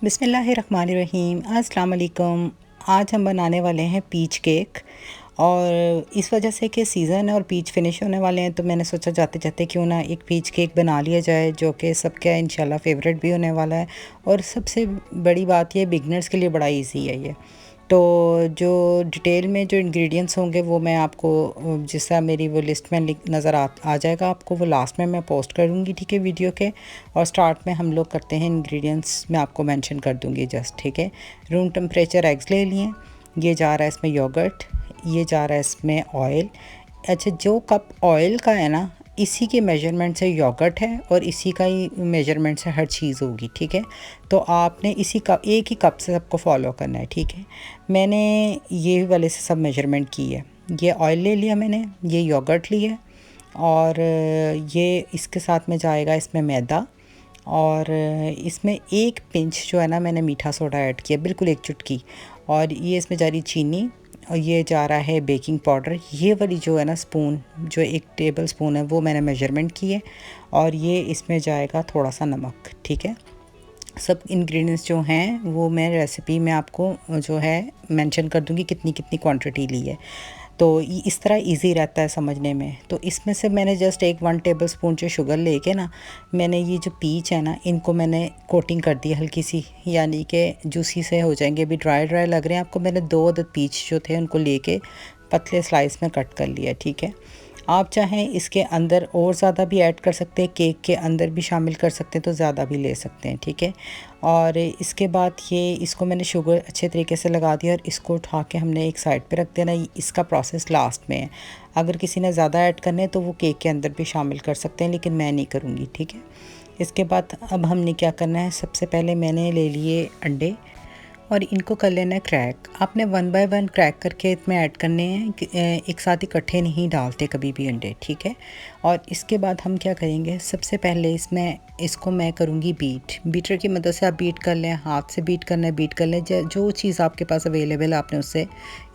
बिस्मिल्लाहिर्रहमानिर्रहीम। अस्सलाम वालेकुम। आज हम बनाने वाले हैं पीच केक। और इस वजह से कि सीज़न है और पीच फिनिश होने वाले हैं, तो मैंने सोचा जाते जाते क्यों ना एक पीच केक बना लिया जाए, जो कि सबका इंशाल्लाह फेवरेट भी होने वाला है। और सबसे बड़ी बात ये बिगनर्स के लिए बड़ा इजी है ये। तो जो डिटेल में जो इंग्रेडिएंट्स होंगे वो मैं आपको जिस तरह मेरी वो लिस्ट में नज़र आ जाएगा आपको, वो लास्ट में मैं पोस्ट करूँगी, ठीक है, वीडियो के। और स्टार्ट में हम लोग करते हैं इंग्रेडिएंट्स, मैं आपको मेंशन कर दूँगी जस्ट, ठीक है। रूम टेम्परेचर एग्स ले लिए, ये जा रहा है इसमें योगर्ट, ये जा रहा है इसमें ऑयल। अच्छा, जो कप ऑयल का है ना, इसी के मेजरमेंट से योगर्ट है और इसी का ही मेजरमेंट से हर चीज़ होगी, ठीक है। तो आपने इसी कप, एक ही कप से सबको फॉलो करना है, ठीक है। मैंने ये वाले से सब मेजरमेंट की है। ये ऑयल ले लिया मैंने, ये योगर्ट लिया, और ये इसके साथ में जाएगा इसमें मैदा, और इसमें एक पिंच जो है ना मैंने मीठा सोडा ऐड किया, बिल्कुल एक चुटकी। और ये इसमें जा रही चीनी, और ये जा रहा है बेकिंग पाउडर। ये वाली जो है ना स्पून, जो एक टेबल स्पून है, वो मैंने मेजरमेंट की है। और ये इसमें जाएगा थोड़ा सा नमक, ठीक है। सब इंग्रेडिएंट्स जो हैं वो मैं रेसिपी में आपको जो है मेंशन कर दूंगी, कितनी कितनी क्वांटिटी ली है। तो इस तरह इजी रहता है समझने में। तो इसमें से मैंने जस्ट 1 टेबल स्पून जो शुगर लेके ना, मैंने ये जो पीच है ना, इनको मैंने कोटिंग कर दी हल्की सी, यानी कि जूसी से हो जाएंगे। अभी ड्राई ड्राई लग रहे हैं आपको। मैंने 2 अदद पीच जो थे उनको लेके पतले स्लाइस में कट कर लिया, ठीक है। आप चाहें इसके अंदर और ज़्यादा भी ऐड कर सकते हैं, केक के अंदर भी शामिल कर सकते हैं, तो ज़्यादा भी ले सकते हैं, ठीक है। और इसके बाद ये इसको मैंने शुगर अच्छे तरीके से लगा दिया, और इसको उठा के हमने एक साइड पे रख देना। इसका प्रोसेस लास्ट में है। अगर किसी ने ज़्यादा ऐड करने हैं तो वो केक के अंदर भी शामिल कर सकते हैं, लेकिन मैं नहीं करूँगी, ठीक है। इसके बाद अब हमने क्या करना है, सबसे पहले मैंने ले लिए अंडे, और इनको कर लेना है क्रैक। आपने 1 बाय 1 क्रैक करके इसमें ऐड करने हैं, एक साथ इकट्ठे नहीं डालते कभी भी अंडे, ठीक है। और इसके बाद हम क्या करेंगे, सबसे पहले इसको मैं करूँगी बीटर की मदद से। आप बीट कर लें, हाथ से बीट करना है, बीट कर लें, जो चीज़ आपके पास अवेलेबल है आपने उससे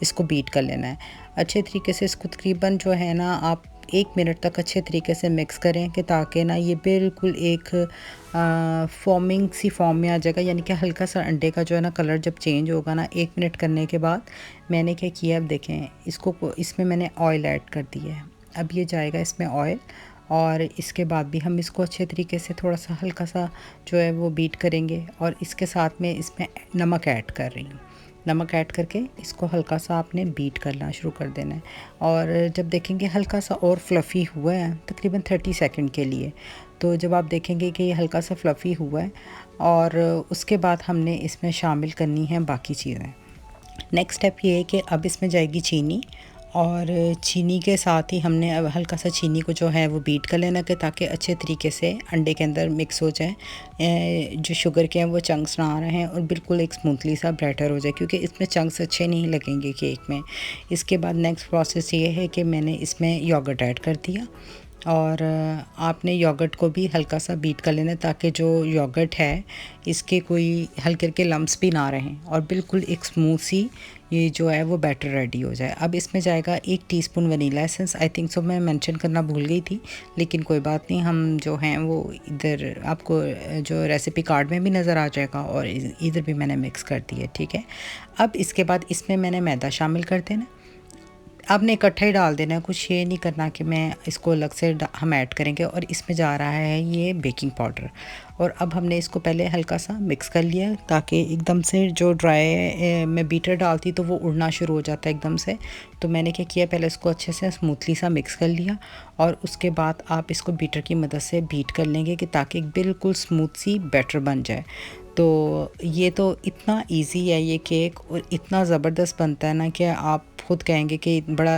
इसको बीट कर लेना है अच्छे तरीके से। इसको तकरीबन जो है ना आप 1 मिनट तक अच्छे तरीके से मिक्स करें, कि ताकि ना ये बिल्कुल एक फॉर्मिंग सी फॉर्म में आ जाएगा, यानी कि हल्का सा अंडे का जो है ना कलर जब चेंज होगा ना 1 मिनट करने के बाद। मैंने क्या किया, अब देखें इसमें मैंने ऑयल ऐड कर दिया है। अब ये जाएगा इसमें ऑयल, और इसके बाद भी हम इसको अच्छे तरीके से थोड़ा सा हल्का सा जो है वो बीट करेंगे। और इसके साथ में इसमें नमक ऐड कर रही हूँ। नमक ऐड करके इसको हल्का सा आपने बीट करना शुरू कर देना है। और जब देखेंगे हल्का सा और फ्लफ़ी हुआ है, तकरीबन 30 सेकंड के लिए, तो जब आप देखेंगे कि ये हल्का सा फ्लफ़ी हुआ है, और उसके बाद हमने इसमें शामिल करनी है बाकी चीज़ें। नेक्स्ट स्टेप ये है कि अब इसमें जाएगी चीनी, और चीनी के साथ ही हमने अब हल्का सा चीनी को जो है वो बीट कर लेना, कि ताकि अच्छे तरीके से अंडे के अंदर मिक्स हो जाए, जो शुगर के हैं वो चंक्स ना आ रहे हैं, और बिल्कुल एक स्मूथली सा बैटर हो जाए, क्योंकि इसमें चंक्स अच्छे नहीं लगेंगे केक में। इसके बाद नेक्स्ट प्रोसेस ये है कि मैंने इसमें योगर्ट ऐड कर दिया, और आपने योगर्ट को भी हल्का सा बीट कर लेना, ताकि जो योगर्ट है इसके कोई हल्के हल्के लम्स भी ना रहें, और बिल्कुल एक स्मूथ सी ये जो है वो बैटर रेडी हो जाए। अब इसमें जाएगा 1 teaspoon vanilla essence. I think so मैं मेंशन करना भूल गई थी, लेकिन कोई बात नहीं, हम जो हैं वो इधर आपको जो रेसिपी कार्ड में भी नज़र आ जाएगा, और इधर भी मैंने मिक्स कर दिया, ठीक है। अब इसके बाद इसमें मैंने मैदा शामिल कर देना। आपने इकट्ठा ही डाल देना है, कुछ ये नहीं करना कि मैं इसको अलग से हम ऐड करेंगे। और इसमें जा रहा है ये बेकिंग पाउडर, और अब हमने इसको पहले हल्का सा मिक्स कर लिया, ताकि एकदम से जो ड्राई में बीटर डालती तो वो उड़ना शुरू हो जाता है एकदम से। तो मैंने क्या किया, पहले इसको अच्छे से स्मूथली सा मिक्स कर लिया, और उसके बाद आप इसको बीटर की मदद से बीट कर लेंगे, कि ताकि बिल्कुल स्मूथ सी बैटर बन जाए। तो ये तो इतना इजी है ये केक, और इतना ज़बरदस्त बनता है ना कि आप खुद कहेंगे कि बड़ा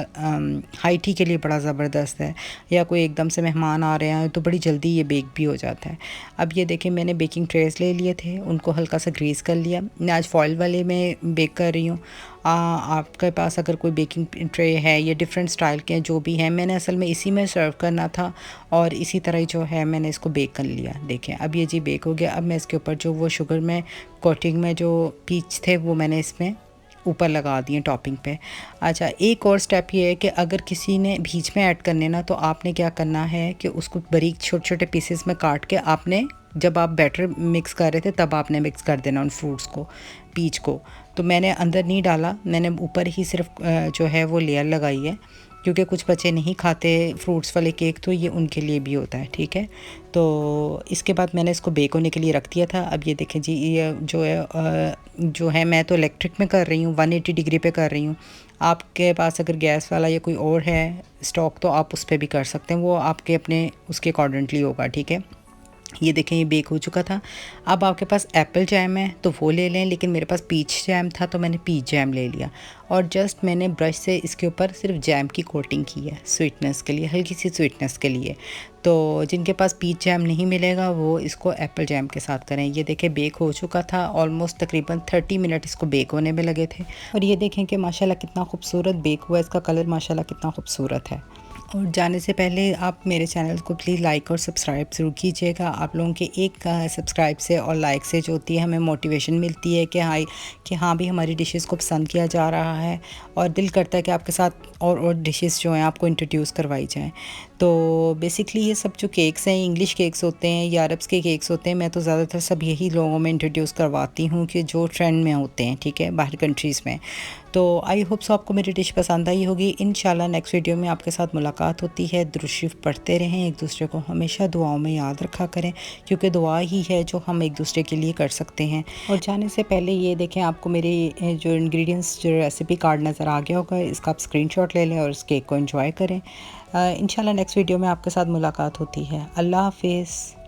हाई टी के लिए बड़ा ज़बरदस्त है, या कोई एकदम से मेहमान आ रहे हैं तो बड़ी जल्दी ये बेक भी हो जाता है। अब ये देखें, मैंने बेकिंग ट्रेस ले लिए थे, उनको हल्का सा ग्रीस कर लिया। मैं आज फॉइल वाले में बेक कर रही हूँ। आपके पास अगर कोई बेकिंग ट्रे है या डिफरेंट स्टाइल के जो भी हैं, मैंने असल में इसी में सर्व करना था, और इसी तरह ही जो है मैंने इसको बेक कर लिया। देखें अब ये जी बेक हो गया। अब मैं इसके ऊपर जो वो शुगर में कोटिंग में जो पीच थे वो मैंने इसमें ऊपर लगा दिए टॉपिंग पे। अच्छा, एक और स्टेप ये है कि अगर किसी ने बीच में ऐड करने ना, तो आपने क्या करना है कि उसको बारीक छोटे छोटे पीसेस में काट के आपने, जब आप बैटर मिक्स कर रहे थे तब आपने मिक्स कर देना उन फ्रूट्स को, पीच को। तो मैंने अंदर नहीं डाला, मैंने ऊपर ही सिर्फ जो है वो लेयर लगाई है, क्योंकि कुछ बच्चे नहीं खाते फ्रूट्स वाले केक, तो ये उनके लिए भी होता है, ठीक है। तो इसके बाद मैंने इसको बेक होने के लिए रख दिया था। अब ये देखें जी, ये जो है मैं तो इलेक्ट्रिक में कर रही हूँ, 180 डिग्री पे कर रही हूँ। आपके पास अगर गैस वाला या कोई और है स्टॉक तो आप उस पर भी कर सकते हैं, वो आपके अपने उसके अकॉर्डेंटली होगा, ठीक है। ये देखें ये बेक हो चुका था। अब आपके पास एप्पल जैम है तो वो ले लें, लेकिन मेरे पास पीच जैम था तो मैंने पीच जैम ले लिया, और जस्ट मैंने ब्रश से इसके ऊपर सिर्फ जैम की कोटिंग की है, स्वीटनेस के लिए, हल्की सी स्वीटनेस के लिए। तो जिनके पास पीच जैम नहीं मिलेगा वो इसको एप्पल जैम के साथ करें। ये देखें बेक हो चुका था, ऑलमोस्ट तकरीबन 30 मिनट इसको बेक होने में लगे थे। और ये देखें कि माशाल्लाह कितना खूबसूरत बेक हुआ, इसका कलर माशाल्लाह कितना खूबसूरत है। और जाने से पहले आप मेरे चैनल को प्लीज़ लाइक और सब्सक्राइब ज़रूर कीजिएगा। आप लोगों के एक सब्सक्राइब से और लाइक से जो होती है हमें मोटिवेशन मिलती है कि हाँ भी हमारी डिशेस को पसंद किया जा रहा है, और दिल करता है कि आपके साथ और डिशेस जो हैं आपको इंट्रोड्यूस करवाई जाएं। तो बेसिकली ये सब जो केक्स हैं, इंग्लिश केक्स होते हैं या अरब्स के केक्स होते हैं, मैं तो ज़्यादातर सब यही लोगों में इंट्रोड्यूस करवाती हूँ कि जो ट्रेंड में होते हैं, ठीक है, बाहर कंट्रीज़ में। तो आई होप सो आपको मेरी डिश पसंद आई होगी। इंशाल्लाह नेक्स्ट वीडियो में आपके साथ मुलाकात होती है। दुरूद शरीफ पढ़ते रहें, एक दूसरे को हमेशा दुआओं में याद रखा करें, क्योंकि दुआ ही है जो हम एक दूसरे के लिए कर सकते हैं। और जाने से पहले ये देखें, आपको मेरे जो इंग्रेडिएंट्स जो रेसिपी कार्ड नज़र आ गया होगा, इसका आप स्क्रीनशॉट ले लें और इस केक को एंजॉय करें। इंशाल्लाह नेक्स्ट वीडियो में आपके साथ मुलाकात होती है। अल्लाह हाफिज़।